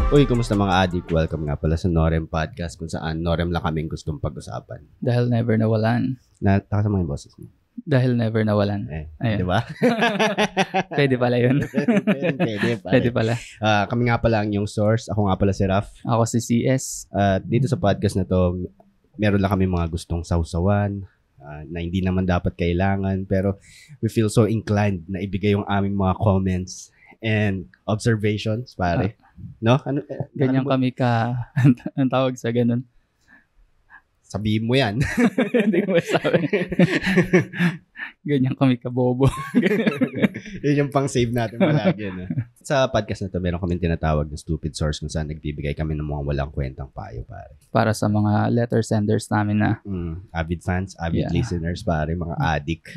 Uy, kumusta mga adik? Welcome nga pala sa Norem Podcast kung saan Norem lang kaming gustong pag-usapan. Dahil never nawalan. Nakasama yung boses mo. Dahil never nawalan. Di ba? Pwede pala yun. Pwede pala. Kami nga pala ang yung source. Ako nga pala si Raf. Ako si CS. Dito sa podcast na to, meron lang kami mga gustong sausawan na hindi naman dapat kailangan. Pero we feel so inclined na ibigay yung aming mga comments and observations, pare. No? Ganyan kami ang tawag sa ganun. Sabihin mo yan. Hindi mo sabi. Ganyan kami kabobo. Yun yung pang-save natin palagi. No? Sa podcast na to, meron kami tinatawag na stupid source kung saan nagbibigay kami ng mga walang kwentang payo, pare. Para sa mga letter senders namin na avid fans, avid listeners, pare, mga addict.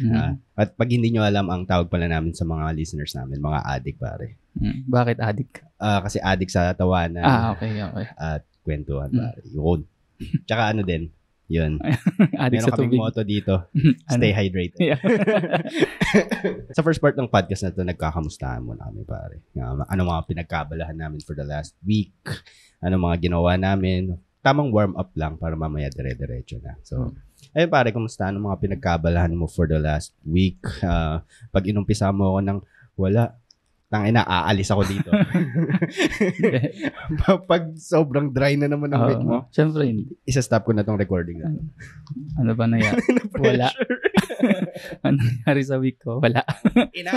At pag hindi nyo alam, ang tawag pala namin sa mga listeners namin, mga addict, pare. Bakit addict? Kasi addict sa tawanan. Okay. At kwentuhan, pare. Yun. Tsaka ano din, yun. Addict sa tubig. Meron kaming motto dito, stay hydrated. Yeah. Sa first part ng podcast na to, nagkakamustahan muna kami, pare. Ano mga pinagkabalahan namin for the last week, ano mga ginawa namin. Tamang warm up lang para mamaya dire-diretso na. So, ayun pare, kumusta? Ano mga pinagkabalahan mo for the last week? Pag inumpisa mo ako ng wala, tangina, aalis ako dito. Pag sobrang dry na naman ang week mo. Siyempre hindi. Isa-stop ko na tong recording na. Ano ba nangyari? Wala. Ano nangyari sa week ko? Wala. Ina!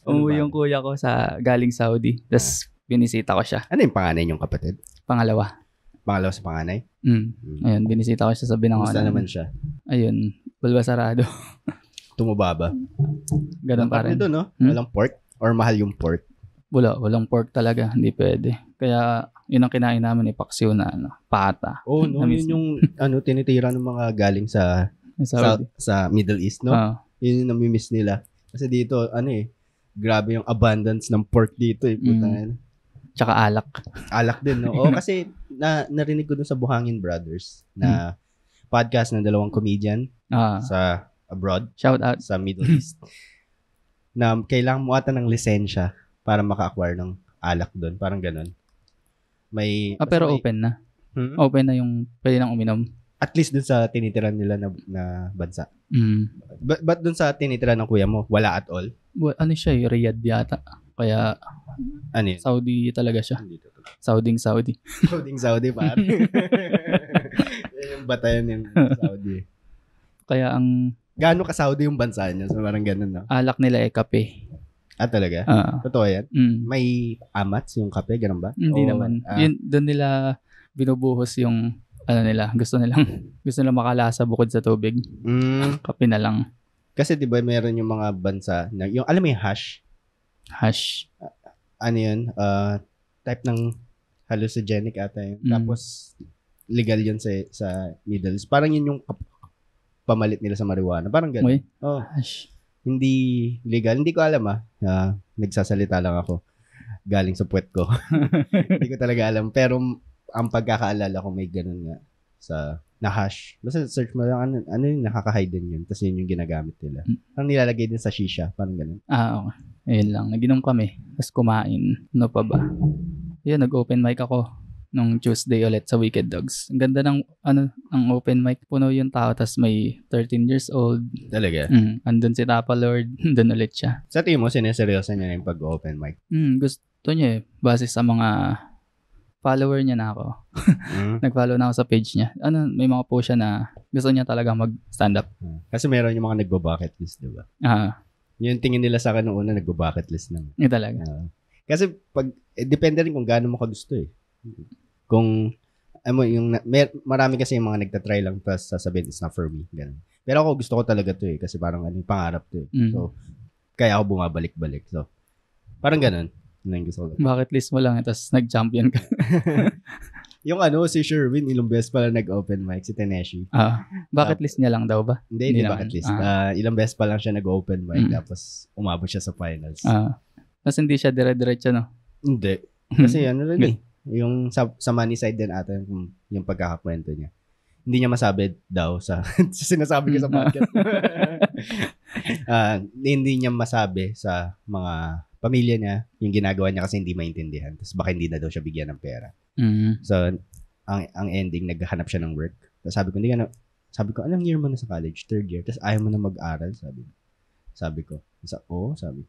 Umuwi yung kuya ko galing Saudi. Tapos binisita ko siya. Ano yung panganay niyong kapatid? Pangalawa sa panganay? Ayun, binisita ko siya sa Binangonan. Kumusta naman siya? Ayun, bulbasarado. Tumubaba. Ganun pa rin. Dito, no? Walang pork? Or mahal yung pork? Walang pork talaga. Hindi pwede. Kaya, yun ang kinain namin, paksiw na pata. Oh, no? Yun yung tinitira ng mga galing sa Middle East, no? Yun yung namimiss nila. Kasi dito, grabe yung abundance ng pork dito, Tsaka alak. Alak din, no? Oo, kasi narinig ko dun sa Buhangin Brothers na podcast ng dalawang comedian sa abroad, shout out sa Middle East, na kailangan mo ata ng lisensya para maka-acquire ng alak doon. Parang ganun. Pero open na. Open na yung pwede nang uminom. At least dun sa tinitiran nila na bansa. But dun sa tinitiran ng kuya mo, wala at all? Ano siya, Riyadh yata. Kaya, Saudi talaga siya. Saudi. Saudi, pare. Yung batayan yung Saudi. Kaya gaano ka-Saudi yung bansa niya? So, parang ganun, no? Alak nila kape. Talaga? Totoo yan? May amats yung kape, ganun ba? Hindi naman. Doon nila binubuhos yung nila. Gusto nilang makalasa bukod sa tubig. Kape na lang. Kasi 'di ba meron yung mga bansa na yung alam mo yung hash? Hash. Ano yun? Type ng hallucinogenic ata yun. Tapos legal yun sa Middle East. Parang yun yung pamalit nila sa marijuana. Parang gano'n. Hash. Hindi legal. Hindi ko alam nagsasalita lang ako. Galing sa puwet ko. Hindi ko talaga alam. Pero ang pagkakaalala ko may gano'n nga na hash. Basta search mo lang ano yung nakaka-hide din yun. Tapos yun yung ginagamit nila. Ang nilalagay din sa shisha. Parang gano'n. Okay. Ayun lang. Naginom kami. Tapos kumain. Ano pa ba? Yun, nag-open mic ako nung Tuesday ulit sa Wicked Dogs. Ang ganda ng ang open mic. Puno yung tao, tas may 13 years old. Talaga? Andun si Tapa Lord. Andun ulit siya. Sa tingin mo, sineseryoso niya yung pag-open mic? Gusto niya base sa mga follower niya na ako. Nag-follow na ako sa page niya. May mga post siya na gusto niya talaga mag-stand up. Kasi meron yung mga nagbo-bucket list, di ba? Yung tingin nila sa akin noong una, nagbo-bucket list lang. Yung talaga. Kasi depende rin kung gaano mo kagusto Kung marami kasi yung mga nagtatry lang tapos sasabihin it's not for me, ganun. Pero ako gusto ko talaga to kasi parang pangarap to So kaya ako bumabalik-balik. So parang ganun. Gusto ko. Bucket list mo lang tapos nag-champion ka. Yung si Sherwin ilang beses pala nag-open mic, si Teneshi. Bucket list niya lang daw ba? Hindi bucket list. Ilang beses pa lang siya nag-open mic tapos umabot siya sa finals. Tapos hindi siya dire-diretso, no? Hindi. Kasi yung sa money side din ata yung pagkakakwento niya. Hindi niya masabi daw sa sinasabi ko sa podcast. Hindi niya masabi sa mga pamilya niya, yung ginagawa niya kasi hindi maintindihan. Tapos baka hindi na daw siya bigyan ng pera. Mm. So, ang ending, naghahanap siya ng work. Tapos sabi ko, anong year mo na sa college? 3rd year. Tapos ayaw mo na mag-aral, sabi ko. Sabi,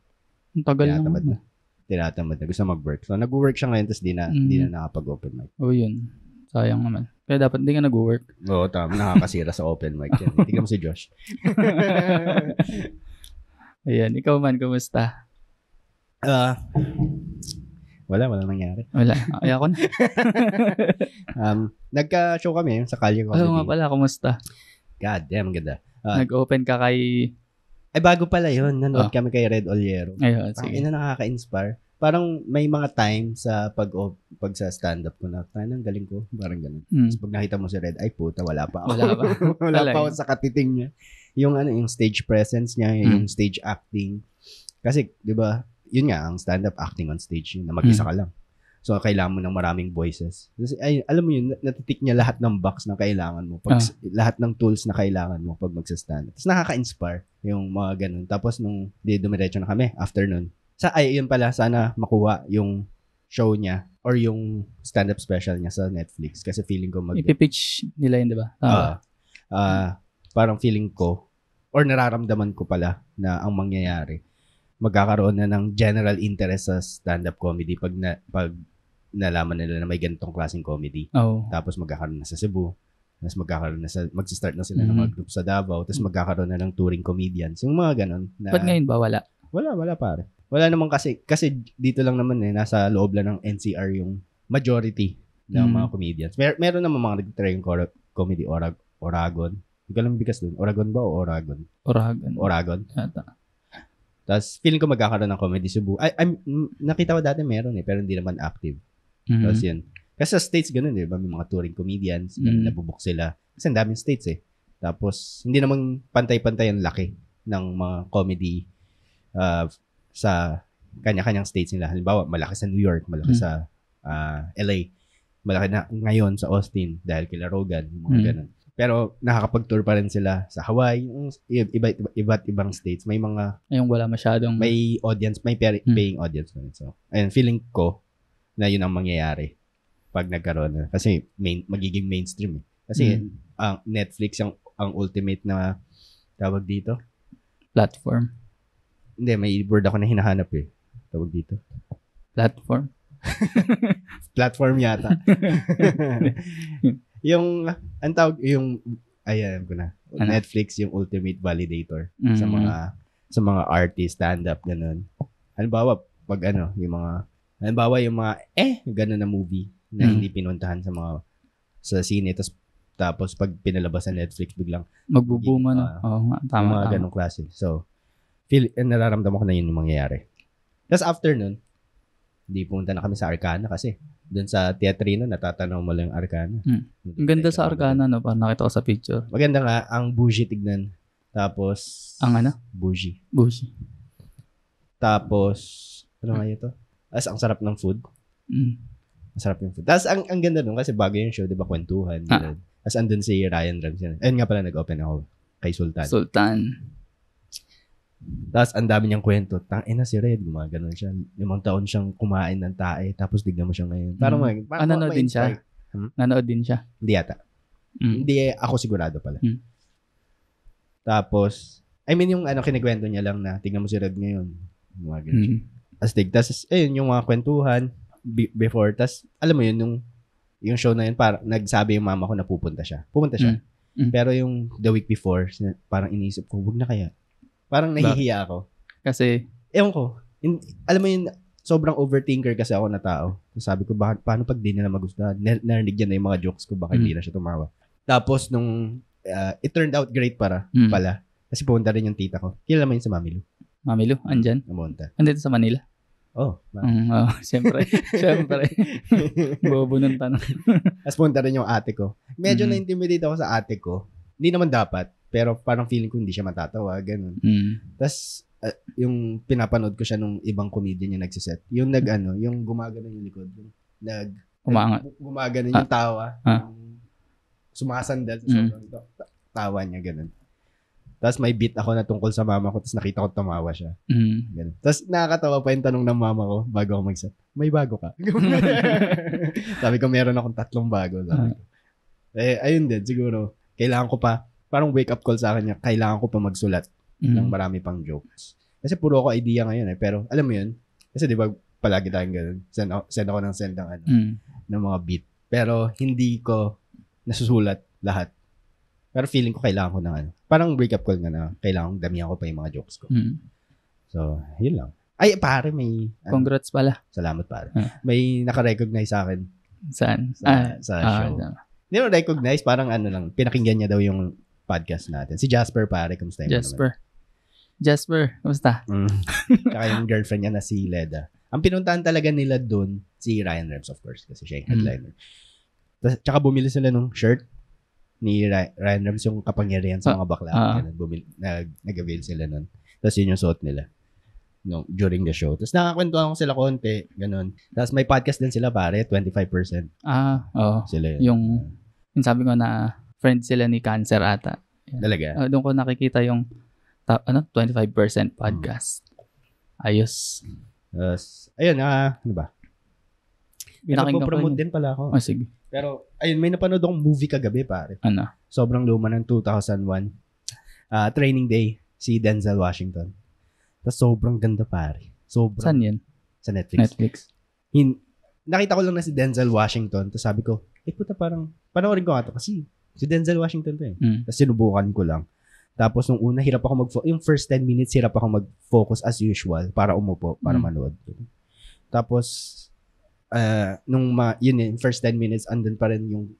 Ang tagal tinatamad lang. Tinatamad na. Gusto mag-work. So, nag-work siya ngayon, tapos di na nakapag-open mic. Yun. Sayang naman. Kaya dapat hindi ka nag-work. Oo, tama. Nakakasira sa open mic yan. Tingnan mo si Josh. Ayan. Ikaw man, kumusta? Walang nangyari. Wala. Ay, ako na. Nagka-show kami sa Kalye Comedy. Nga pala, kumusta? God damn, ganda. Nag-open ka kay... Ay, bago pala yun. Nanood kami kay Red Oliero. Ayun, sige. Ang nakaka-inspire. Parang may mga time sa pag sa stand-up ko na, ang galing ko. Parang ganun. Tapos pag nakita mo si Red, ay puta, wala pa ako. Wala pa ako sa katiting niya. Yung stage presence niya, yung stage acting. Kasi, di ba, yun nga, ang stand-up acting on stage, yun, na mag-isa ka lang. So, kailangan mo ng maraming voices. Kasi, alam mo yun, natitik niya lahat ng box na kailangan mo. Lahat ng tools na kailangan mo pag magsa-stand. Tapos, nakaka-inspire yung mga ganun. Tapos, nung dumiretso na kami, afternoon, yun pala, sana makuha yung show niya or yung stand-up special niya sa Netflix. Kasi feeling ko ipipitch nila yun, di ba? Parang feeling ko, or nararamdaman ko pala na ang mangyayari, magkakaroon na ng general interest sa stand-up comedy pag nalaman nila na may ganitong klaseng comedy. Tapos magkakaroon na sa Cebu. Tapos magsa-start na sila ng mga group sa Davao. Tapos magkakaroon na ng touring comedians. Yung mga ganon. Ba't ngayon ba wala? Wala pare. Wala naman kasi dito lang naman nasa loob lang ng NCR yung majority ng mga comedians. Meron naman mga nag-try yung comedy Oragon. Hindi ko lang bigas dun. Oragon ba o Oragon? Oragon. Tapos feeling ko magkakaroon ng comedy Cebu. Nakita ko dati meron pero hindi naman active. Tapos yun. Kasi sa States ganun, di ba? May mga touring comedians, nabubuk sila. Kasi ang daming States Tapos hindi naman pantay-pantay ang laki ng mga comedy sa kanya-kanyang states nila. Halimbawa, malaki sa New York, malaki sa LA, malaki na ngayon sa Austin dahil kila Rogan, mga ganun. Pero nakakapag-tour pa rin sila sa Hawaii, iba't ibang states. May mga wala masyadong may audience, may paying audience na rin. So, ayun, feeling ko na yun ang mangyayari pag nagkaroon na. Kasi magiging mainstream. Kasi ang Netflix ang ultimate na tawag dito platform. Hindi, may word ako na hinahanap tawag dito. Platform? Platform yata. Ang tawag, ayan ko na. Netflix, yung ultimate validator sa mga artist, stand-up, ganun. Halimbawa, yung mga ganun na movie na hindi pinuntahan sa sine, tapos pag pinalabas sa Netflix, biglang magbuboom tama. Mga ganung klase. So, nararamdaman ko na yun yung mangyayari. Tapos after nun, hindi pumunta na kami sa Arcana kasi doon sa Teatrino, natatanaw mo lang yung Arcana. Ang ganda sa Arcana, no? Parang nakita ko sa picture. Maganda nga, ang bougie tignan. Tapos, ang ano? Bougie. Tapos, ano nga ito? Ang sarap ng food. Ang sarap yung food. Tapos, ang ganda nun kasi bago yung show, di ba, kwentuhan. Tapos, andun si Ryan Ramsey. Ayun nga pala, nag-open ako kay Sultan. Tapos, ang dami niyang kwento. Tangina si Red, gumaganon siya. 5 taon siyang kumain ng tae. Tapos, dignan mo siya ngayon. Parang nanood din siya? Nanood din siya? Hindi yata. Hindi ako sigurado pala. Tapos, yung kinikwento niya lang na, tingnan mo si Red ngayon. Gumaganon siya. Tapos, ayun, yung mga kwentuhan before. Tapos, alam mo yun, yung show na yun, parang nagsabi yung mama ko na pupunta siya. Pero yung the week before, parang iniisip ko, wag na kaya. Parang nahihiya ako. Kasi? Ewan ko. Alam mo yun, sobrang overthinker kasi ako na tao. So sabi ko, paano pag di nila magustuhan? Narinig niya na yung mga jokes ko, baka hindi na siya tumawa. Tapos nung, it turned out great pala. Kasi pumunta rin yung tita ko. Kilala mo yun sa Mami Lu? Mami Lu? Andyan? Namunta. Andito sa Manila? Siyempre. Bobo ng tanong. Tapos pumunta rin yung ate ko. Medyo na-intimidate ako sa ate ko. Hindi naman dapat. Pero parang feeling ko hindi siya matatawa, ganun. Tapos, yung pinapanood ko siya nung ibang comedian yung nagsiset. Yung yung gumagano yung likod. Yung gumagano yung tawa. Yung sumasandal sa sobrang tawa niya, ganun. Tapos may beat ako na tungkol sa mama ko, tapos nakita ko tumawa siya. Ganun. Tapos nakakatawa pa yung tanong ng mama ko bago ako mag-set. May bago ka? Sabi ko, meron akong 3 bago. Sabi ko. Ayun din, siguro, kailangan ko pa, parang wake up call sa akin niya, kailangan ko pa magsulat ng marami pang jokes. Kasi puro ako idea ngayon pero alam mo yun, kasi di ba palagi tayong ganun, send ako ng ng mga beat. Pero hindi ko nasusulat lahat. Pero feeling ko kailangan ko ng parang wake up call nga na kailangan damihan ko pa yung mga jokes ko. So, yun lang. Ay, pare, may... Congrats pala. Salamat, pare. May naka-recognize sa akin. Saan? Sa show. Hindi mo recognize, parang lang, pinakinggan niya daw yung podcast natin. Si Jasper, pare, kamusta yung Jasper, kamusta? Tsaka yung girlfriend niya na si Leda. Ang pinuntahan talaga nila doon, si Ryan Rems, of course, kasi siya yung headliner. Tsaka bumili sila ng shirt ni Ryan Rems, yung kapangyarihan sa mga bakla. Nag-avail sila nun. Tapos yun yung suot nila during the show. Tapos nakakwentuhan ko sila konti, ganun. Tapos may podcast din sila, pare, 25%. Oo. Sila yung sabi ko na friend sila ni Cancer ata. Talaga? Doon ko nakikita yung 25% podcast. Ayos. Ayun, ano ba? Nagpo-promote din pala ako. Sige. Pero, ayun, may napanood akong movie kagabi, pare. Ano? Sobrang luma ng 2001. Training Day, si Denzel Washington. Tapos sobrang ganda, pare. Sobrang. Saan yun? Sa Netflix. Nakita ko lang na si Denzel Washington. Tapos sabi ko, puta, parang, panoorin ko nga ito kasi si Denzel Washington to . Tapos sinubukan ko lang. Tapos nung una, hirap ako yung first 10 minutes, hirap ako mag-focus as usual para umupo, para manood. Tapos, yun first 10 minutes, andun pa rin yung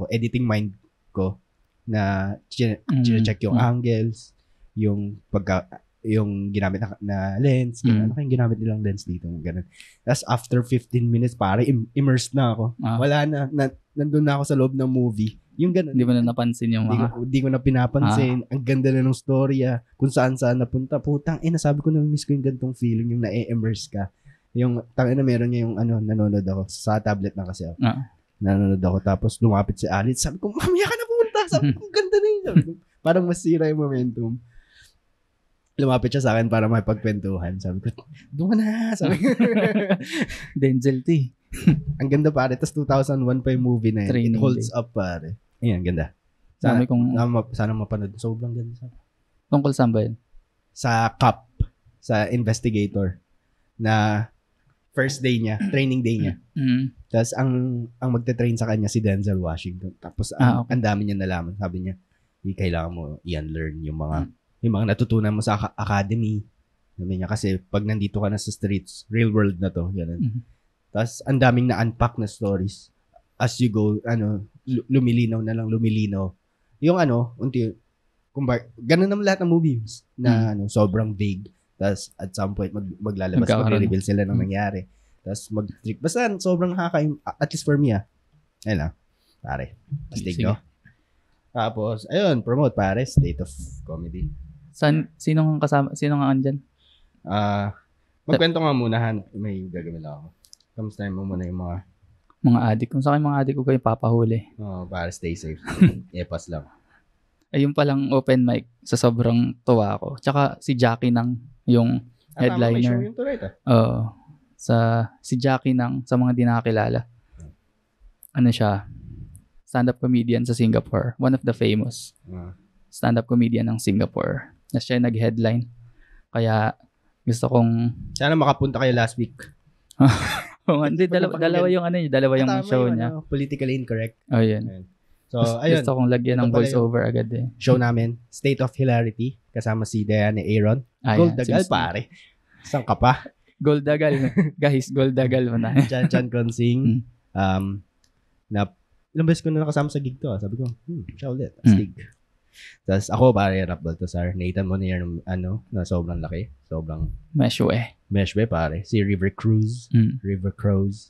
editing mind ko na check yung angles, yung ginamit na lens, ano kayong ginamit nilang lens dito, ganun. Tapos after 15 minutes, pare, immersed na ako. Wala na, nandun na ako sa loob ng movie. Yung ganun. Hindi mo na napansin yung mga... Hindi ko na pinapansin. Ang ganda na ng storya. Kung saan napunta. Putang, nasabi ko na miss ko yung gantong feeling, yung na-immerse ka. Yung, tangina meron niya yung nanonood ako. Sa tablet na kasi ako. Nanonood ako. Tapos lumapit si Alice. Sabi ko, mamaya ka na pumunta. Sabi ko, ganda na yun. Parang masira yung momentum. Lumapit siya sa akin para makipagkwentuhan. Sabi ko, doon na. Sabi ko. Denzel T. Ang ganda, pare. Tapos 2001 pa yung movie na yun. It holds up, pare. Ayan, ganda. Sana mapanood. Sobrang ganda. Tungkol saan ba yun? Sa cop. Sa investigator. Na first day niya. Training day niya. Tapos ang magte-train sa kanya si Denzel Washington. Tapos ang dami niya nalaman. Sabi niya, kailangan mo i-unlearn yung mga natutunan mo sa academy. Sabi niya, kasi pag nandito ka na sa streets, real world na to. Ganun. Tapos ang daming na-unpack na stories. As you go, lumilinaw. Yung ganun naman lahat ng movies na sobrang vague. Tapos at some point maglalabas, mag-reveal sila ng nangyari. Tapos mag-trick. Basta sobrang at least for me ayun lang. Pare. Astig, no? Tapos, ayun, promote, pare. State of Comedy. Sino nga andyan? Magkwento nga muna, may gagawin ako. Kamusta mo muna yung mga adik. Kung sa akin mga adik ko kayo papahuli. Para stay safe. Epas lang. Ayun palang open mic sa sobrang tuwa ko. Tsaka si Jackie Nang yung headliner. Tama, may show yung tonight si Jackie Nang sa mga di nakakilala. Siya? Stand-up comedian sa Singapore. One of the famous stand-up comedian ng Singapore. Na siya nag-headline. Kaya gusto kong... Sana makapunta kayo last week. Hindi, dalawa yung show niya. Politically incorrect. Yan. So, ayun. Gusto kong lagyan ng voiceover agad Show namin, State of Hilarity, kasama si Diane Aaron. Gold Dagal, pare. Saan ka pa? Gold Dagal. Guys, Gold Dagal mo na. Chan Consing. Ilang beses ko na nakasama sa gig to. Sabi ko, siya ulit. Astig. Tapos ako, pare, Rap Baltazar. Nathan Monier, na sobrang laki. Sobrang... Meshwe, pare. Si River Cruz.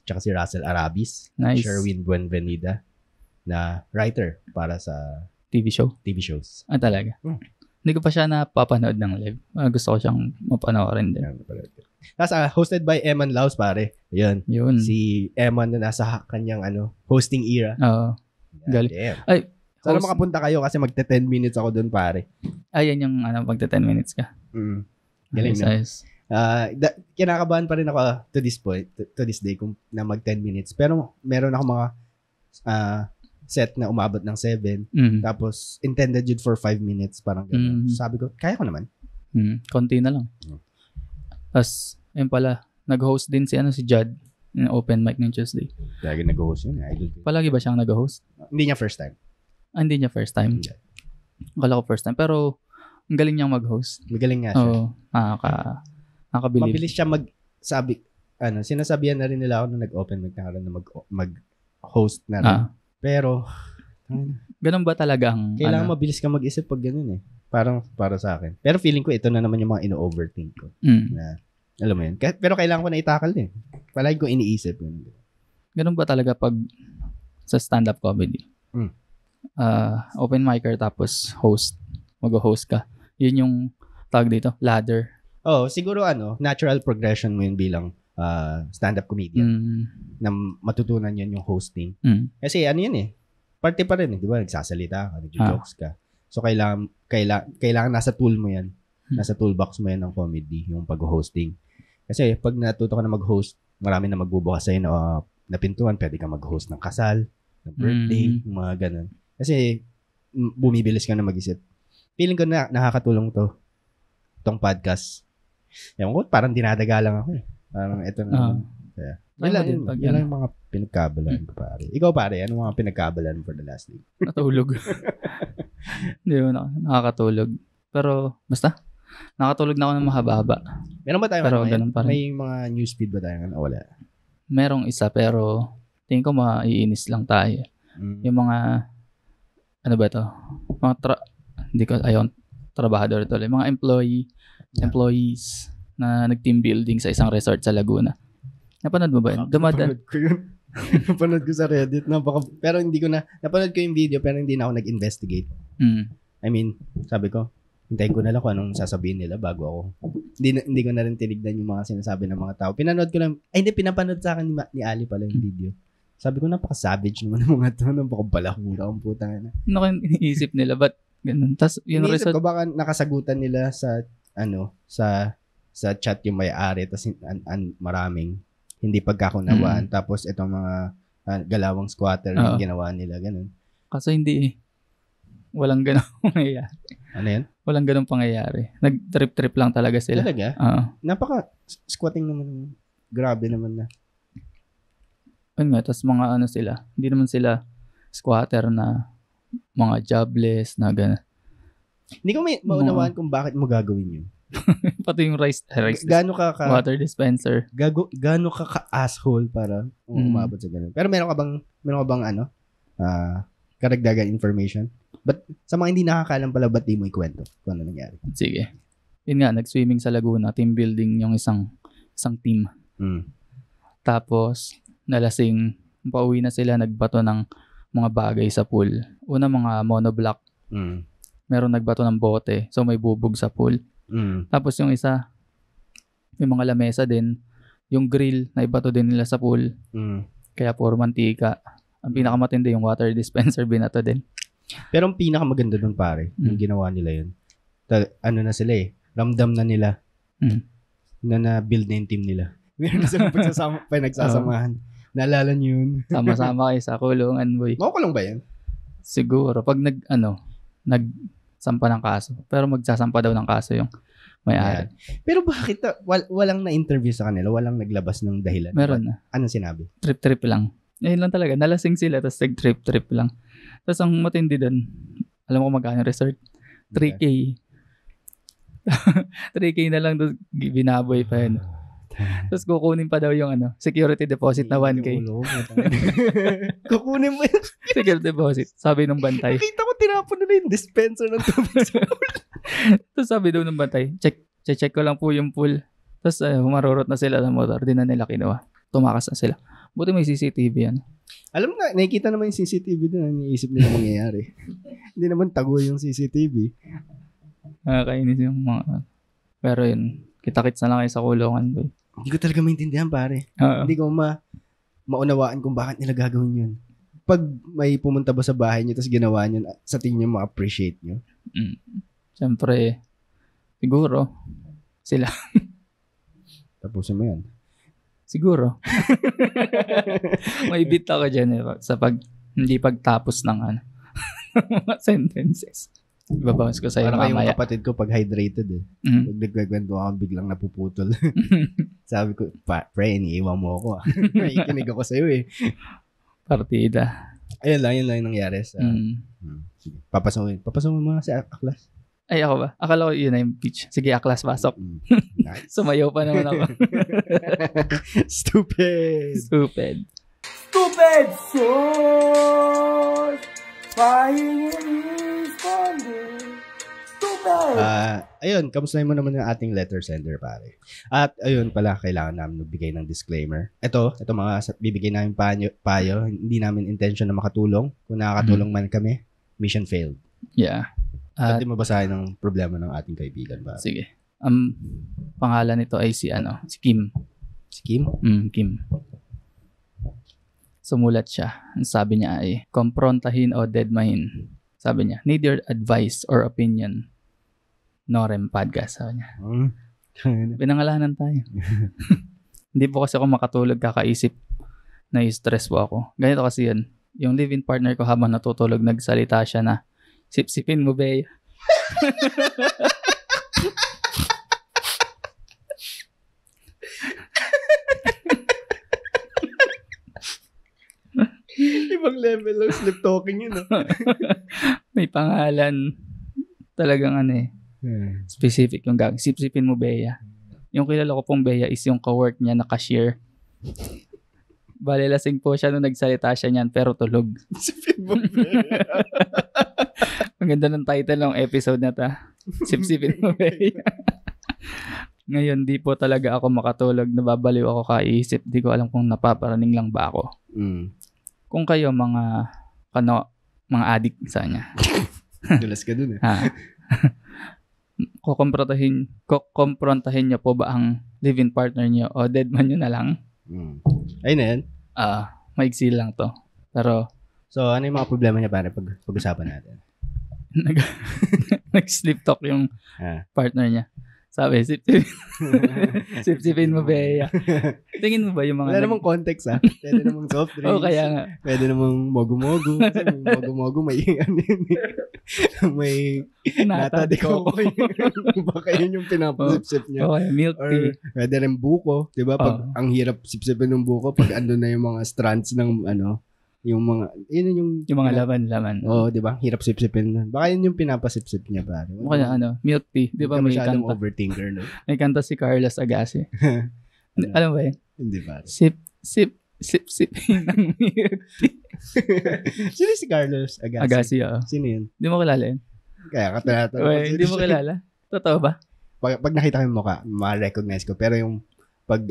Tsaka si Russell Arabis. Nice. Sherwin Buenvenida. Na writer para sa TV shows. Talaga? Hindi ko pa siya napapanood ng live. Gusto ko siyang mapanoorin din. Tapos hosted by Eman Laus, pare. Yun. Si Eman na nasa kanyang hosting era. Galing. Sana makapunta kayo kasi magte 10 minutes ako dun, pare. Yan yung pagka 10 minutes ka. Galing na. Ayos. Kinakabahan pa rin ako to this point, to this day, kung na mag 10 minutes. Pero meron ako mga set na umabot ng 7. Tapos, intended yun for 5 minutes. Parang gano'n. Sabi ko, kaya ko naman. Konti na lang. Tapos, ayun pala, nag-host din si Judd yung open mic ng Tuesday. Lagi nag-host yun. Idol ko. Palagi ba siyang nag-host? Hindi niya first time. Hindi niya first time. Akala ko first time. Pero, ang galing niyang mag-host. Magaling nga siya. Oo. Nakakabilib. Mabilis siya sinasabihan na rin nila ako nung nag-open mic na mag-host na rin. Pero, ganun ba talaga ang kailangan mabilis ka mag-isip pag ganun eh. Parang para sa akin. Pero feeling ko ito na naman yung mga ino-overthink ko. Na, alam mo yun. Pero kailangan ko na itakal din. Palagi ko iniisip. Ganun ba talaga pag sa stand-up comedy? Open micer tapos host. Mag-host ka. Yun yung tawag dito, ladder. Siguro natural progression mo yun bilang stand-up comedian. Na matutunan yun yung hosting. Kasi yun eh. Parte pa rin eh. Di ba? Nagsasalita ka, nag-jokes ka. So, kailangan nasa tool mo yan. Nasa toolbox mo yan ng comedy, yung pag-hosting. Kasi pag natuto ka na mag-host, marami na magbubukas sa'yo na pintuan. Pwede ka mag-host ng kasal, ng birthday, mga ganun. Kasi bumibilis ka na mag-isip. Feeling ko na nakakatulong tong podcast. Ewan ko, parang dinadaga lang ako eh. Parang ito na. Yan lang yung mga pinagkabalan ko, pare. Ikaw, pare, ano mga pinagkabalan for the last week? Natulog. Hindi mo nakakatulog. Pero, basta, nakatulog na ako ng mahaba-haba. Meron ba tayo may mga newsfeed ba tayo? Wala. Merong isa, pero tingin ko maiinis lang tayo. Yung mga, ano ba ito? Mga trabahador ito. Mga employees na nag-team building sa isang resort sa Laguna. Napanood mo ba yun? Napanood ko yun. Napanood ko sa Reddit. Pero hindi ko na, napanood ko yung video pero hindi na ako nag-investigate. I mean, sabi ko, hintayin ko na lang kung anong sasabihin nila bago ako. Hindi ko na rin tinignan yung mga sinasabi ng mga tao. Pinanood ko lang, pinapanood sa akin ni Ali pala yung video. Sabi ko, napaka-savage naman ng mga to. Napaka-balakura ang putang na. Ano kayong iniisip nila? Ba't ganun? Tas, yung iniisip ko baka nakasagutan nila sa chat yung may-ari tapos maraming hindi pagkakunawaan. Tapos itong mga galawang squatter yung ginawa nila. Ganun. Kaso hindi walang ganong pangyayari. Ano yan? Walang ganong pangyayari. Nag-trip-trip lang talaga sila. Talaga? Napaka-squatting naman. Grabe naman na. Ayun nga, tapos mga sila. Hindi naman sila squatter na mga jobless na gano'n. Hindi ko maunawaan kung bakit mo gagawin yun. Pati yung rice water dispenser. Gaano ka-asshole para umabot sa gano'n. Pero meron ka bang karagdagan information? But sa mga hindi nakakaalam pala, ba't di mo ikwento kung ano nangyari? Sige. Yun nga, nag-swimming sa Laguna, team building yung isang team. Tapos, nalasing, pauwi na sila, nagbato ng mga bagay sa pool. Una, mga monoblock. Meron nagbato ng bote, so may bubog sa pool. Tapos yung isa, yung mga lamesa din, yung grill, naibato din nila sa pool. Kaya puro mantika. Ang pinakamatindi, yung water dispenser, binato din. Pero ang pinakamaganda dun, pare, yung ginawa nila yun. Na sila eh. Ramdam na nila na na-build na yung team nila. Meron na silang nagsasamahan. Naalala niyo yun? Sama-sama kayo sa kulungan, boy. Makukulong ba yan? Siguro. Pag nagsampa ng kaso. Pero magsasampa daw ng kaso yung may-ari. Pero bakit walang na-interview sa kanila? Walang naglabas ng dahilan? Meron na. Anong sinabi? Trip-trip lang. Ayun lang talaga. Nalasing sila, tapos nag-trip-trip lang. Tapos ang matindi doon, alam mo magkano resort? 3K. 3K na lang doon, binaboy pa yun. Tapos kukunin pa daw yung security deposit na 1K. Kukunin mo yung security deposit. Sabi nung bantay. Nakita ko tinapon nila yung dispenser ng tubig sa pool. Tapos sabi daw nung bantay, check ko lang po yung pool. Tapos humarurot na sila ng motor. Di na nila kinuha. Tumakas na sila. Buti may CCTV yan. Alam na, nakikita naman yung CCTV doon. Iniisip nila nangyayari. Hindi naman tago yung CCTV. Nakakainis yung mga... Pero yun, kita-kits na lang kayo sa kulungan, boy. Hindi ko talaga maintindihan, pare. Hindi ko maunawaan kung bakit nila gagawin yun. Pag may pumunta ba sa bahay nyo tapos ginawa nyo, sa tingin nyo ma-appreciate nyo. Siyempre, siguro, sila. Tapusin mo yan. Siguro. May bit ako dyan sa hindi pagtapos ng mga sentences. Ibabawas ko sa'yo Parang mamaya. yung kapatid ko pag hydrated Pag nagkwento ako, biglang napuputol. Sabi ko, pre, iniiwan mo ako. Nakikinig ako sa'yo Partida. Ayun lang yung nangyari. Sige. Papasukin mo nga sa aklas. Ay, ako ba? Akala ko yun na yung pitch. Sige, aklas, pasok. Nice. Sumayaw pa naman ako. Stupid! Stupid Source! Flying in responding. Stupid! Ayun, kamustahin mo naman yung ating letter sender, pare. At ayun pala, kailangan namin magbigay ng disclaimer. Ito mga bibigay namin payo. Hindi namin intention na makatulong. Kung nakakatulong man kami, mission failed. Yeah. Pwede mabasahin ang problema ng ating kaibigan, pare. Sige. Pangalan nito ay si Kim. Si Kim? Kim. Sumulat siya. Ang sabi niya ay, komprontahin o deadmahin. Sabi niya, need your advice or opinion. Norem Podcast, sabi niya. Pinangalanan tayo. Hindi po kasi ako makatulog kakaisip. Na-stress po ako. Ganito kasi yun. Yung live-in partner ko habang natutulog, nagsalita siya na, sipsipin mo, Bea. Ibang level ng sleep talking yun, May pangalan. Talagang specific yung gagawin. Sipsipin mo, Bea. Yung kilala ko pong Bea is yung ka-work niya na cashier. Bale, lasing po siya nung nagsalita siya niyan, pero tulog. Sipsipin mo, Bea. Ang ganda ng title ng episode na ta. Sipsipin mo, Bea. Ngayon, di po talaga ako makatulog. Nababaliw ako kaisip. Di ko alam kung napaparaning lang ba ako. Kung kayo, mga addict sa niya. Dulas ka dun Kukomprontahin niyo po ba ang live-in partner niyo o dead man niyo na lang? Ayun na yan. Maigsi lang to. Pero, so, ano yung mga problema niya, pare, pag-usapan natin? Nag-sleep talk yung partner niya. Sabi, sipsipin mo, Bea. Tingin mo ba yung mga... Wala namang context, Pwede namang soft drinks. kaya nga. Pwede namang mogu-mogu. Kasi mogu-mogu, may may nata de coco. Baka yun yung pinapasip-sip niya. Okay, milk tea. Or pwede rin buko. Diba? Pag ang hirap sip-sipin ng buko, pag andun na yung mga strands ng yung mga, yun yung mga laman. diba? Hirap sip-sipin. Baka yun yung pinapasip-sip niya, pare. Baka milk tea. Diba may masyadong kanta? overthinker, no? May kanta si Carlos Agassi. Alam ba yun? Hindi, pare. Sip ng milk tea. Sino si Carlos Agassi? Agassi, oo. Sino yun? Hindi mo kilala yun? Kaya katanatanong. Hindi mo kilala? Totoo ba? Pag nakita ko yung mukha, ma-recognize ko. Pero yung pag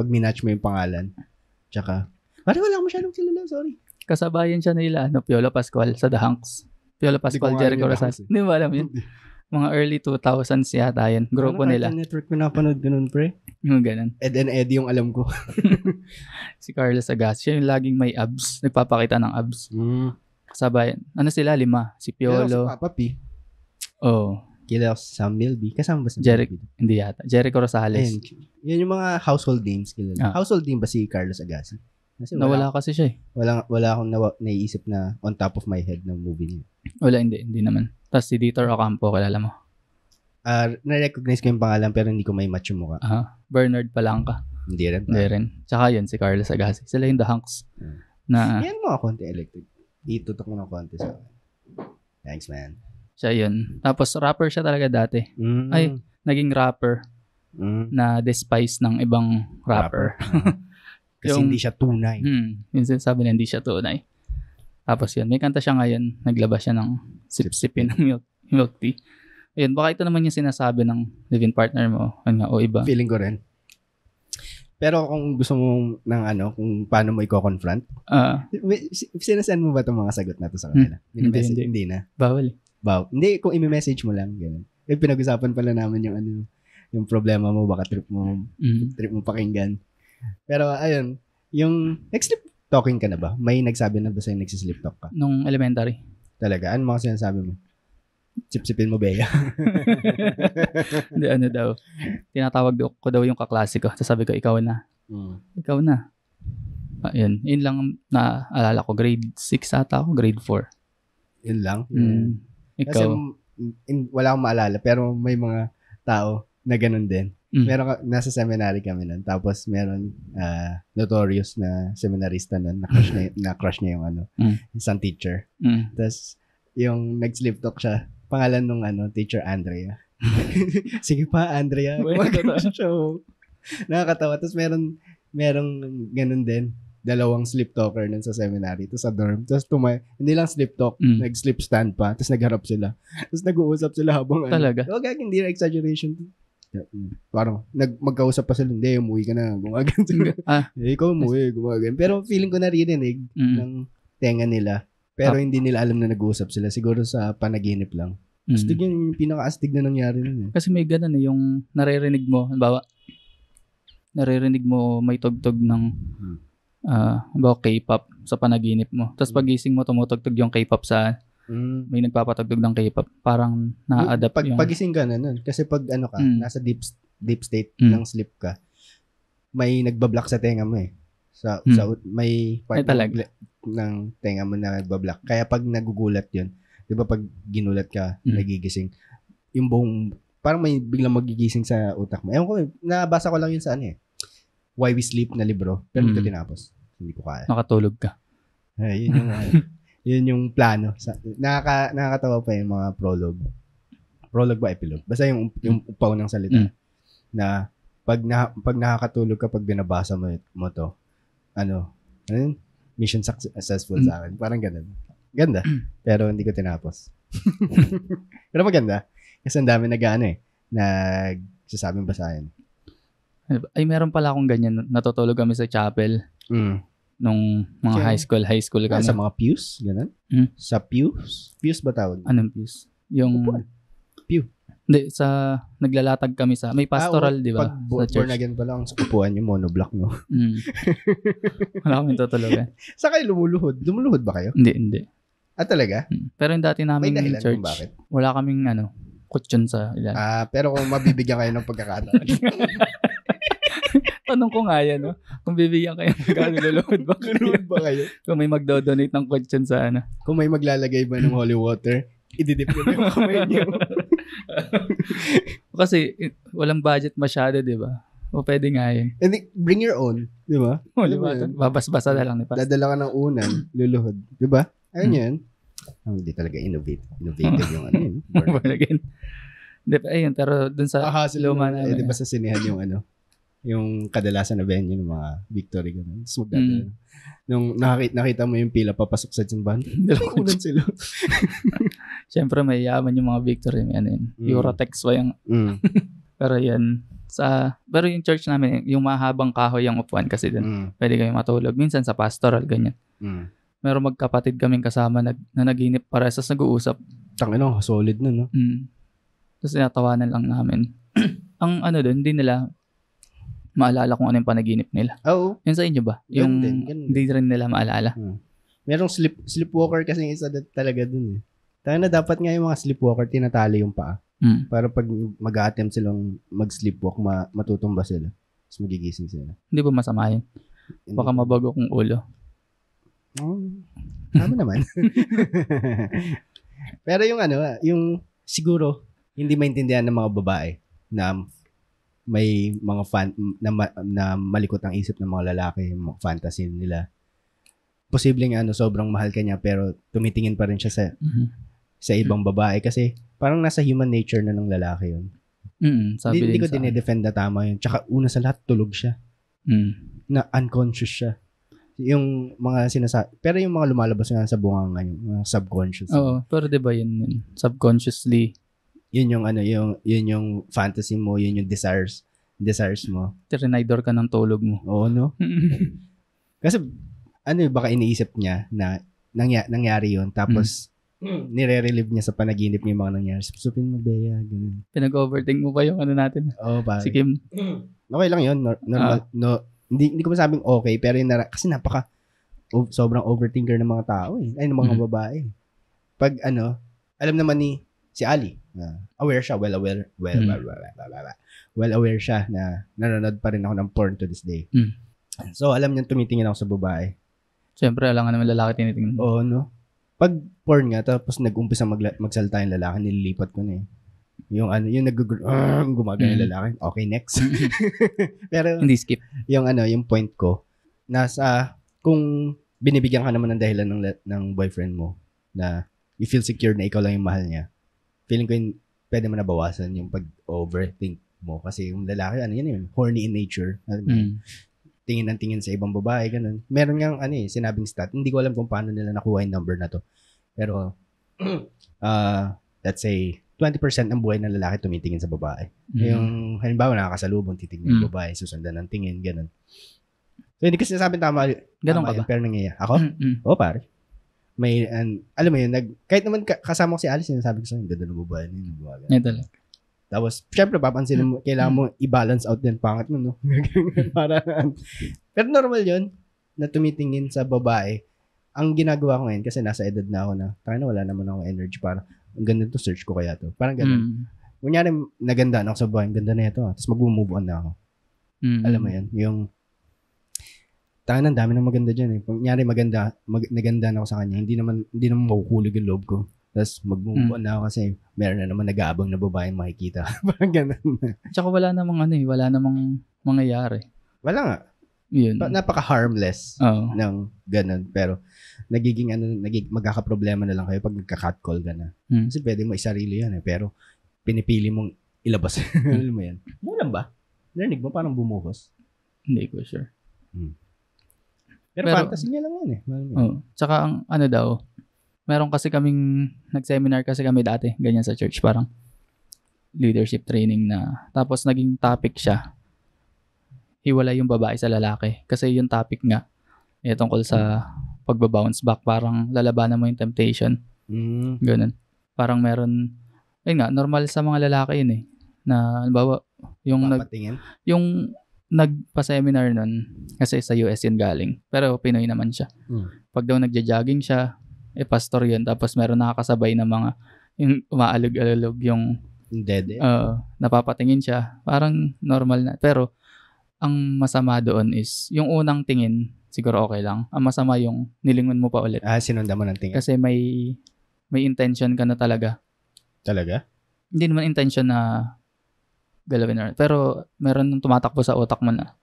minatch mo yung pangalan, tsaka, parang wala akong masyadong kilala, sorry. Kasabayan siya nila, Piolo Pascual sa The Hunks. Piolo Pascual, Jericho Rosales. Hindi mo alam yun? Mga early 2000s yata yun. Grupo nila. Cartoon Network pinapanood ganun, pre? Yung ganun. Ed and Eddie yung alam ko. Si Carlos Agassi, siya yung laging may abs. Nagpapakita ng abs. Kasabayan. Ano sila? 5. Si Piolo. Si Papa P. Kila si Sam Milby. Kasama ba si Milby? Hindi yata. Jericho Rosales. Ayun. Yan yung mga household names kilala. Household name ba si Carlos Agassi? Nawala kasi siya Wala akong naiisip na on top of my head ng movie niya. Wala, hindi naman. Tapos si Dieter Ocampo, kilala mo? Na-recognize ko yung pangalan pero hindi ko may match yung mukha. Bernard Palangka. Hindi rin. Tsaka yun, si Carlos Agassi. Sila yung The Hunks. Yan mga konti electric. Itutok mo ng konti sa akin. Thanks, man. Siya yun. Tapos rapper siya talaga dati. Ay, naging rapper na despise ng ibang rapper. Kasi hindi siya tunay. Yung sinasabi na hindi siya tunay. Tapos yun, may kanta siya ngayon. Naglabas siya ng sip-sipin ng milk tea. Ayun, baka ito naman yung sinasabi ng live-in partner mo o iba. Feeling ko rin. Pero kung gusto mo ng kung paano mo i-confront, sinasend mo ba itong mga sagot na to sa kanila? Hindi na. Bawal. Hindi, kung i-message mo lang, ganun. Pinag-usapan pala namin yung problema mo, baka trip mo pakinggan. Pero ayun, yung nag-sleep talking ka na ba? May nagsabi na ba sa'yo nagsisleep talk ka? Nung elementary. Talaga? Ano mga sinasabi mo? Sip-sipin mo, Bea. Hindi, ano daw. Tinatawag ko daw yung kaklase ko. Tapos sabi ko, ikaw na. Ikaw na. Yun. Yun lang naalala ko. Grade 6 ata ako. Grade 4. Yun lang. Ikaw. Kasi wala akong maalala, pero may mga tao na ganun din. Meron nasa seminary kami nun. Tapos meron notorious na seminarista nun. Na-crush niya yung isang teacher. Tapos yung nag-slip talk siya. Pangalan nung teacher Andrea. Sige pa, Andrea. Nakakatawa. Tapos merong ganun din. Dalawang slip talker nun sa seminary. Tapos sa dorm. Tapos hindi lang slip talk. Nag-slip stand pa. Tapos nagharap sila. Tapos nag-uusap sila habang Talaga? Hindi na exaggeration. Parang magkausap pa sila. Hindi, umuwi ka na. Gumagan sila. Ikaw umuwi. Gumagan. Pero feeling ko naririnig ng tenga nila. Pero hindi nila alam na nag-uusap sila. Siguro sa panaginip lang. Astig yun, yung pinaka-astig na nangyari nun. Kasi may ganun yung naririnig mo. Halimbawa, naririnig mo may tugtog ng halimbawa K-pop sa panaginip mo. Tapos pagising mo, tumutugtog yung K-pop sa may nagpapatugtog ng K-pop. Parang na-adapt yung... Pagising ka na nun. Kasi pag nasa deep state ng sleep ka, may nagbablock sa tenga mo eh. May part ng tenga mo na nagbablock. Kaya pag nagugulat yun, di ba pag ginulat ka, nagigising, yung buong, parang may biglang magigising sa utak mo. Ewan ko, nabasa ko lang yun sa Why We Sleep na libro. Pero hindi ko tinapos. Hindi ko kaya. Nakatulog ka. Yun yung plano. Nakakatawa pa yung mga prologue. Prologue ba, epilogue? Basta yung upaw ng salita. Na pag nakakatulog ka, pag binabasa mo to, mission successful sa akin. Parang ganun. Ganda. Pero hindi ko tinapos. Pero maganda. Kasi ang dami nagsasabing basahin. Ay, meron pala akong ganyan. Natutulog kami sa chapel. Nung mga high school kami. Sa mga pews? Ganun? Sa pews? Pews ba tawag? Anong pews? Yung... Pew. Hindi, naglalatag kami sa... May pastoral, di ba? Pag born again pala, ang upuan yung monoblock, no? Wala kami tutulugan. Sa kayo lumuluhod? Lumuluhod ba kayo? Hindi. Talaga? Pero yung dati naming church, bakit? wala kaming kutsyon sa ilan. Pero kung mabibigyan kayo ng pagkakataon. Tanong ko nga yan, no? Kung bibigyan kayo ng luluhod ba kayo? Luluhod ba kayo? Kung may magdo-donate ng kutsyon sa Kung may maglalagay ba ng holy water, ididip ko na yung kamay niyo. Kasi walang budget masyado, di ba? O pwede nga yun. And bring your own, di ba? Babas-basa na lang ni Pastor. Dadala ka ng unan, luluhod. Di ba? Ayun yan. Hindi talaga innovative yung yun. Born again. Ayun, pero dun sa luma na. Di ba sa sinihan yung yung kadalasan na venue ng mga victory ganun. So, nung nakita mo yung pila papasok sa simbahan, unan sila. Siyempre may yaman yung mga victory. Eurotex ba yung... Pero yan, pero yung church namin, yung mahabang kahoy yung upuan kasi dun. Pwede kayo matulog. Minsan sa pastoral, ganyan. Meron magkapatid kaming kasama na naginip parehas nag-uusap. Tangina, solid na, no? Tapos tinatawanan lang namin. Ang dun, hindi nila maalala kung ano yung panaginip nila. Oo. Yun sa inyo ba? Yung hindi rin nila maalala. Merong sleepwalker kasi isa talaga dun eh. Tayo na dapat nga yung mga sleepwalker, tinatali yung paa. Para pag mag-attempt silang mag-sleepwalk, matutumba sila. Tapos magigising sila. Hindi ba masama yun? Baka mabago kong ulo. Tama naman. Pero yung siguro, hindi maintindihan ng mga babae na may mga na malikot ang isip ng mga lalaki, yung mga fantasy nila. Posibleng sobrang mahal ka niya pero tumitingin pa rin siya sa ibang babae kasi parang nasa human nature na ng lalaki yun. Hindi ko dinedefend na tama yun. Tsaka una sa lahat, tulog siya. Na unconscious siya. Yung mga pero yung mga lumalabas nga sa bunganga yung mga subconscious. Oo, pero diba yun subconsciously yun yung fantasy mo, yun yung desires mo. Trinidor ka ng tulog mo. Oo, no? Kasi, baka iniisip niya na nangyari yun, tapos, nire-relieve niya sa panaginip niya yung mga nangyari. Supin mo, Bea, ganun. Pinag-overthink mo ba yung natin? Oo, pare. Si Kim? Okay lang yun. Normal. Hindi ko masabing okay, pero kasi sobrang overthinker ng mga tao eh. Ay, ng mga babae. Pag alam naman ni si Ali, aware siya, well aware siya na nanonood pa rin ako ng porn to this day. So, alam niya tumitingin ako sa babae. Siyempre, alam nga naman lalaki tinitingin. Oo, no? Pag porn nga, tapos nag-umpisa magsalita yung lalaki, nililipat ko na eh. Yung gumagano yung lalaki. Okay, next. Pero, Hindi skip. yung point ko, kung binibigyan ka naman ng dahilan ng boyfriend mo, na you feel secure na ikaw lang yung mahal niya, feeling ko pwede mo nabawasan yung pag-overthink mo. Kasi yung lalaki, horny in nature. Tingin ng tingin sa ibang babae, ganun. Meron nga, sinabing stat. Hindi ko alam kung paano nila nakuha yung number na to. Pero, let's say, 20% ng buhay ng lalaki tumitingin sa babae. Yung, halimbawa, nakakasalubong, titingin yung babae, susundan ng tingin, ganun. So, hindi kasi sinasabing tama. Ganun ka ba? Pero nangyayari. Ako? Oo, pare. May, alam mo yun, kahit naman kasama ko si Alice, sinasabi ko sa'yo, ganda ng babae. Yan talaga. Tapos, syempre, papansin mo, kailangan mo i-balance out din pangit mo, no? Pero normal yun, na tumitingin sa babae. Ang ginagawa ko ngayon, kasi nasa edad na ako na, tayo na wala naman ako energy para, ang ganda to, search ko kaya to. Parang ganun. Kunyari, naganda na ako sa babae, ang ganda na ito. Tapos mag-move on na ako. Alam mo yan, yung, tayo na, dami ng maganda dyan eh. Kunyari, naganda na ako sa kanya, hindi naman makukulig yung loob ko. Tapos mag-move on na ako kasi meron na naman nag-aabang na babae makikita. Parang ganun. Tsaka wala namang mangyayari. Wala nga. Yun. Napaka-harmless ng ganun. Pero nagiging magkakaproblema na lang kayo pag nagka-catcall ka na. Kasi pwede mo isarili yan eh. Pero pinipili mong ilabas. Alam mo yan. Mulang ba? Narinig mo parang bumuhos? Hindi ko sure. Pero fantasy niya lang yan eh. Tsaka ang daw, meron kasi kaming, nag-seminar kasi kami dati, ganyan sa church, parang leadership training na, tapos naging topic siya, hiwalay yung babae sa lalaki. Kasi yung topic nga, tungkol sa pagbabounce back, parang lalabanan mo yung temptation. Ganun. Parang meron, ayun nga, normal sa mga lalaki yun eh, na, halimbawa, yung nagpa-seminar nun, kasi sa US yun galing, pero Pinoy naman siya. Pag daw nagja-jogging siya, pastor yun, tapos meron nakakasabay na mga, yung umaalog-alog, yung dead napapatingin siya, parang normal na. Pero, ang masama doon is, yung unang tingin, siguro okay lang. Ang masama yung nilingon mo pa ulit. Sinundan mo ng tingin. Kasi may intention ka na talaga. Talaga? Hindi naman intention na galawin na. Pero, meron nung tumatakbo sa utak mo na.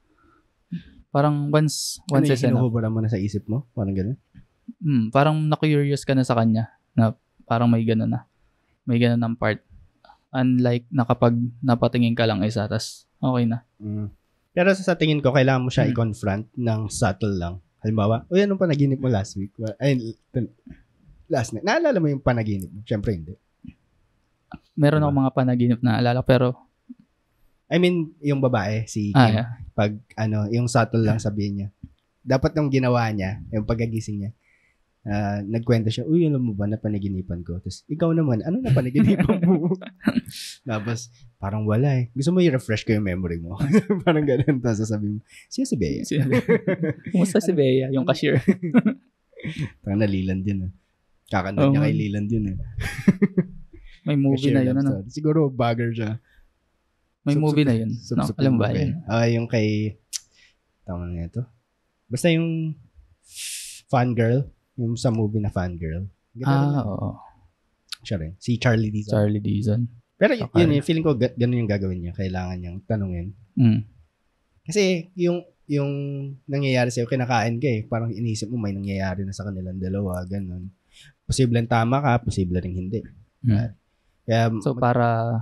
Parang once is enough. Hinuhubara mo na sa isip mo? Parang gano'n? Parang na-curious ka na sa kanya na parang may gano'n na. May gano'n ng part. Unlike na kapag napatingin ka lang isa, tas okay na. Pero sa tingin ko, kailangan mo siya i-confront ng subtle lang. Halimbawa, anong panaginip mo last week? Last night. Naalala mo yung panaginip mo? Siyempre hindi. Meron akong mga panaginip na alala, pero I mean, yung babae, si Kim, pag yung subtle lang sabihin niya. Dapat yung ginawa niya, yung pagkagising niya, nagkwento siya, alam mo ba na panaginipan ko? Tapos, ikaw naman, ano na panaginipan mo? Tapos, parang wala eh. Gusto mo i-refresh ko yung memory mo. Parang ganun. Tapos sasabihin mo, siya si Bea. Kumusta si Bea? Yung cashier. Parang naliland yun. Kakanood niya kay Leland yun eh. May movie cashier na yun. Siguro, bagger siya. May movie na yun. Alam ba yun? Yung kay, tama na ito. Basta yung Fangirl, yung sa movie na Fangirl. Oo. Siya rin. Si Charlie Dizon. Pero yun, feeling ko ganun yung gagawin niya. Kailangan niyang tanungin. Kasi yung nangyayari sa'yo, kinakain ka eh. Parang inisip mo may nangyayari na sa kanilang dalawa. Ganun. Posibleng tama ka, posible rin hindi. Kaya, so para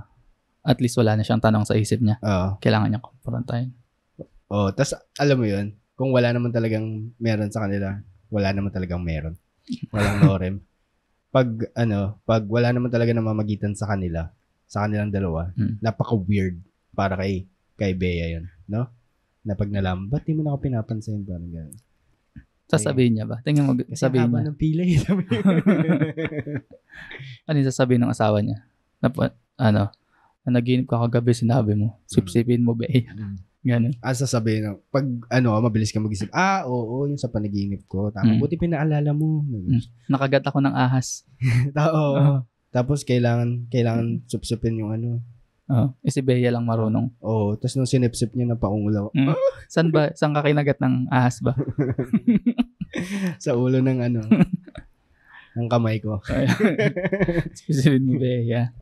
at least wala na siyang tanong sa isip niya. Kailangan niya kumprontahin. Tas alam mo yun, kung wala naman talagang meron sa kanila, wala naman talagang meron. Walang norem. Pag wala naman talaga namamagitan sa kanila, sa kanilang dalawa, napaka-weird para kay Bea yun, no? Na pag nalaman, ba't di mo na ako pinapansin? Parang gano'n. Sasabihin niya ba? Tingnan mo, sabihin niya. Kasi ng pila eh. Ano yung sasabihin ng asawa niya? Na naginip ka kagabi, sinabi mo, sipsipin mo Bea. Ganun. Sasabihin ng, pag mabilis ka mag-isip, oo, yung sa panaginip ko. Tama, buti pinaalala mo. Nakagat ako ng ahas. Tapos kailangan supsupin yung ano. Si Bea lang marunong. Tapos nung sinipsip niya na paungulaw. Saan ka kinagat ng ahas ba? Sa ulo ng ano. ng kamay ko. Specific mo, Bea.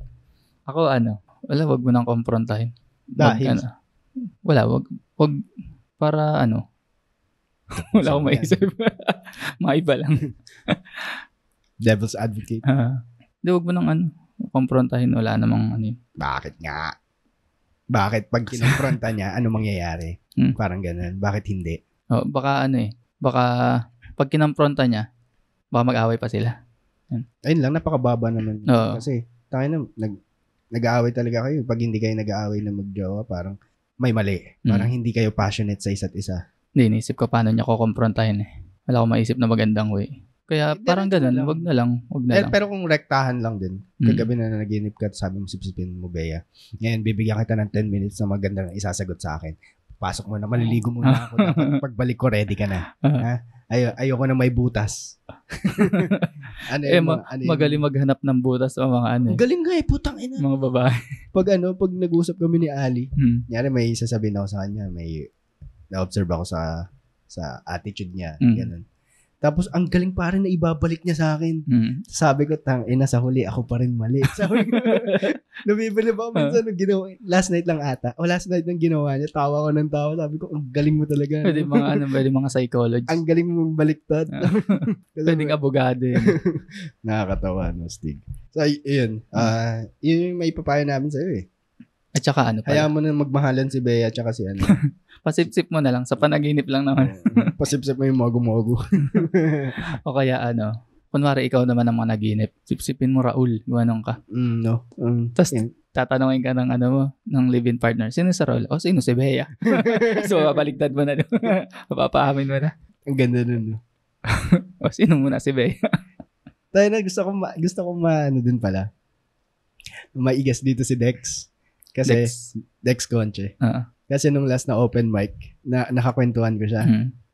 Ako wag mo nang komprontahin. Dahil? Wag para wala akong maisip. Maiba lang. Devil's advocate. Wag mo nang komprontahin, wala namang Bakit nga? Bakit pag kinompronta niya, ano mangyayari? Parang ganun. Bakit hindi? Baka baka pag kinompronta niya, baka mag-away pa sila. Ayun lang, napakababa naman. Kasi, nag-aaway talaga kayo. Pag hindi kayo nag-aaway na mag-jowa, parang may mali. Parang hindi kayo passionate sa isa't isa. Hindi, inisip ko paano niya kukomprontahin Wala akong maisip na magandang way. Kaya parang ganun, wag na lang. Pero kung rektahan lang din, kagabi na naginip ka at sabi mo sipsipin mo, Bea. Ngayon, bibigyan kita ng 10 minutes na magandang isasagot sa akin. Pasok mo na, maliligo muna ako. Dapat pagbalik ko, ready ka na. Ayoko na may butas. Magaling maghanap ng butas o mga Galing nga putang ina. Mga babae. Pag nag-usap kami ni Ali, nyari may sasabihin ako sa kanya, may na-observe ako sa attitude niya, ganun. Tapos, ang galing pa rin na ibabalik niya sa akin. Sabi ko, sa huli, ako pa rin mali. Sabi ko, nabibili ba ako minsan, last night lang ata, last night lang ginawa niya, tawa ko ng tawa, sabi ko, ang galing mo talaga. Pwede mga psychology. Ang galing mong baliktad. Pwedeng abogado yun. Nakakatawa, Stig. So, yun. Yun yung may papayo namin sa'yo At saka hayaan mo na magmahalan si Bea at saka si Pasip-sip mo na lang. Sa panaginip lang naman. Pasip-sip mo yung mogo-mogo. O kaya kunwari ikaw naman ang managinip. Sip-sipin mo Raul. Gumanong ka. No. Tapos tatanungin ka ng ng live-in partner. Sino sa Raul? Sino si Bea? So, baligtad mo na. Papaamin mo na. Ang ganda nun. Sino muna si Bea? Tayo na, gusto ko din pala. Maigas dito si Dex. Kasi, Dex Conche. Kasi nung last na open mic, nakakwentuhan ko siya.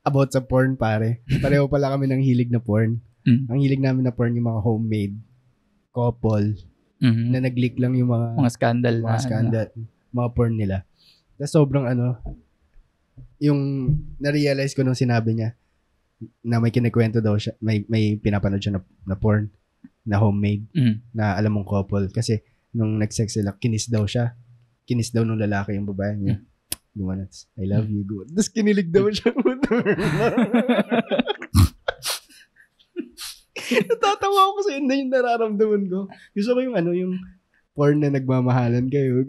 About sa porn, pare. Pareho pala kami ng hilig na porn. Ang hilig namin na porn, yung mga homemade, couple, na nag-leak lang yung mga scandal. Mga porn nila. Tapos sobrang yung na-realize ko nung sinabi niya, na may kinikwento daw siya, may pinapanood siya na porn, na homemade, na alam mong couple. Kasi, nung nag-sex sila, kinis daw nung lalaki yung babae niya. Gumanats, I love you, good. Tapos kinilig daw siya. Natatawa ako kasi yun na yung nararamdaman ko. Gusto ko yung porn na nagmamahalan kayo.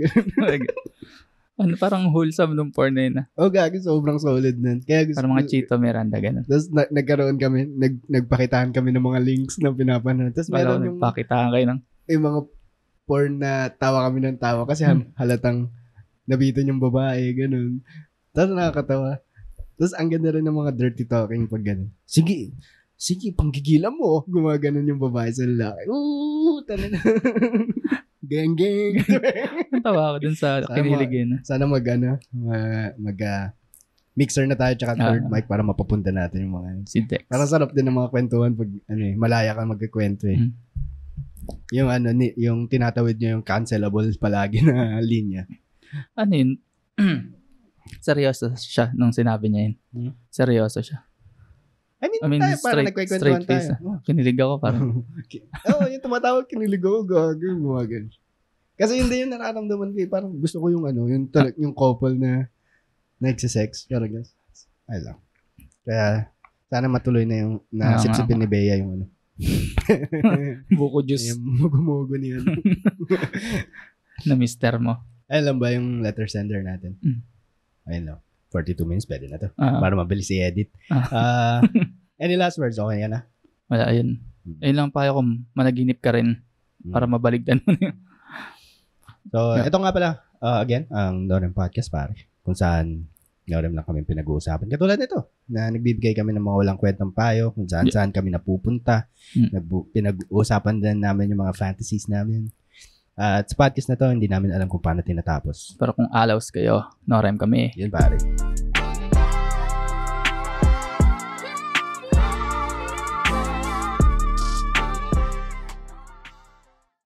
Parang wholesome nung porn na yun. Gagi, sobrang solid nun. Kaya parang mga Chito Miranda, ganun. Tapos nagkaroon kami, nagpakitaan kami ng mga links na pinapanood. Tapos meron yung nagpakitaan kayo ng yung mga porn na tawa kami ng tawa kasi halatang nabitin yung babae, ganun. Tapos nakakatawa. Tapos ang ganda rin ng mga dirty talking pag ganun. Sige, panggigilan mo. Gumaganon yung babae sa lalaki. Talaga. Gang. Tawa ako dun sa kiniligin. Sana mixer na tayo tsaka third mic para mapapunta natin yung mga si Dex. Parang sarap din ng mga kwentuhan pag malaya ka magkikwento Yung yung tinatawid niya yung cancelable palagi na linya. Yun? Seryoso siya nung sinabi niya yun. Seryoso siya. I mean tayo, parang nagkwekwentuhan tayo. Kinilig ako parang. Yung tumatawag, kinilig ako, gumagano. Kasi hindi yung nararamdaman ko. Parang gusto ko yung yung couple na nagsisex. Pero guys, ay lang. Kaya, sana matuloy na yung sipsipin ni Bea yung buko juice. Mugo-mugo niya. Na mister mo. Alam ba yung letter sender natin? Ayun lang. 42 minutes, pwede na to. Para mabilis i-edit. Any last words? Okay yan Wala, ayun. Ayun lang payo kung managinip ka rin para mabaligtan mo na yun. So, ito nga pala. Again, ang Norem Podcast, pare. Kung saan Norem lang kami pinag-uusapan. Katulad nito, na nagbibigay kami ng mga walang kwentang payo, kung saan kami napupunta. Pinag-uusapan din namin yung mga fantasies namin. At sa podcast na to, hindi namin alam kung paano tinatapos. Pero kung alaws kayo, Norem kami. Yun, pare.